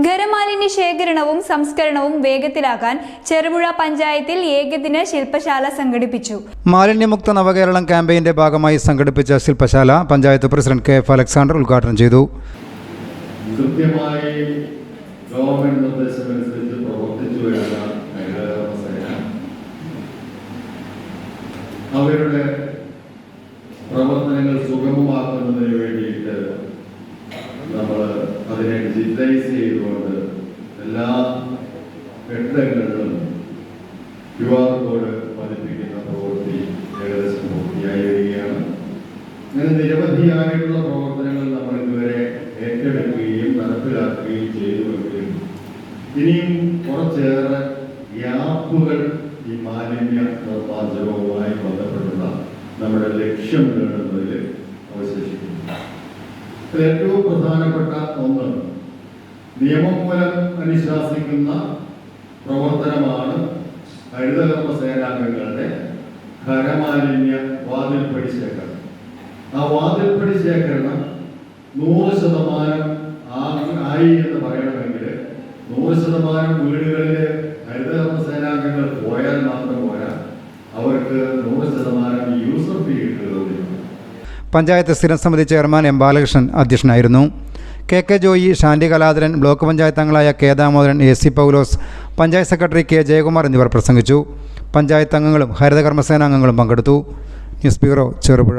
ഖരമാലിന്യ ശേഖരണവും സംസ്കരണവും വേഗത്തിലാക്കാൻ ചെറുപുഴ പഞ്ചായത്തിൽ ഏകദിന ശില്പശാല സംഘടിപ്പിച്ചു. മാലിന്യമുക്ത നവകേരളം ക്യാമ്പയിന്റെ ഭാഗമായി സംഘടിപ്പിച്ച ശില്പശാല panchayat president K F Alexander ഉദ്ഘാടനം ചെയ്തു. കൃത്യമായി ഗവൺമെന്റ് നിർദ്ദേശമനുസരിച്ച് പ്രവർത്തിച്ചു വരുന്ന അവരുടെ പ്രവർത്തനങ്ങൾ സുഗമമാക്കുന്നതിന് വേണ്ടിയിട്ട് നമ്മൾ അതിനെ ഡിജിറ്റലൈസ് ചെയ്തുകൊണ്ട് എല്ലാ കെട്ടിടങ്ങളിലും QR കോഡ് പതിപ്പിക്കുന്ന പ്രവൃത്തി ഏകദേശം പൂർത്തിയായി വരികയാണ്. ഇങ്ങനെ നിരവധിയായിട്ടുള്ള പ്രവർത്തനങ്ങൾ നമ്മൾ ഇതുവരെ ഏറ്റെടുക്കുകയും നടപ്പിലാക്കുകയും ചെയ്തുവെങ്കിലും ഇനിയും കുറച്ചേറെ ഗ്യാപ്പുകൾ ഈ മാലിന്യ നിർമ്മാർജ്ജനവുമായി ബന്ധപ്പെട്ടുള്ള നമ്മുടെ ലക്ഷ്യം നേടുന്നതിൽ അവശേഷിക്കുന്നു. ഏറ്റവും പ്രധാനപ്പെട്ട ഒന്ന് നിയമം മൂലം അനുശാസിക്കുന്ന പ്രവർത്തനമാണ് ഹരിതകർമ്മ സേനാംഗങ്ങളുടെ ഖരമാലിന്യ വാതിൽപ്പടി ശേഖരണം. ആ വാതിൽപ്പടി ശേഖരണം 100% ആയി എന്ന് പറയണമെങ്കിൽ 100% വീടുകളിൽ ഹരിതകർമ്മ സേനാംഗങ്ങൾ പോയാൽ മാത്രം പോരാ, അവർക്ക് 100% യൂസർ ഫീ കിട്ടുകയുള്ളൂ. പഞ്ചായത്ത് സ്ഥിരം സമിതി ചെയർമാൻ എം ബാലകൃഷ്ണൻ അധ്യക്ഷനായിരുന്നു. കെ ജോയി, ഷാൻഡി കലാധരൻ, ബ്ലോക്ക് പഞ്ചായത്ത് അംഗങ്ങളായ കെ ദാമോദരൻ, AC പൗലോസ്, പഞ്ചായത്ത് സെക്രട്ടറി കെ ജയകുമാർ എന്നിവർ പ്രസംഗിച്ചു. പഞ്ചായത്ത് അംഗങ്ങളും ഹരിതകർമ്മസേനാംഗങ്ങളും പങ്കെടുത്തു. News bureau, Cherupuzha.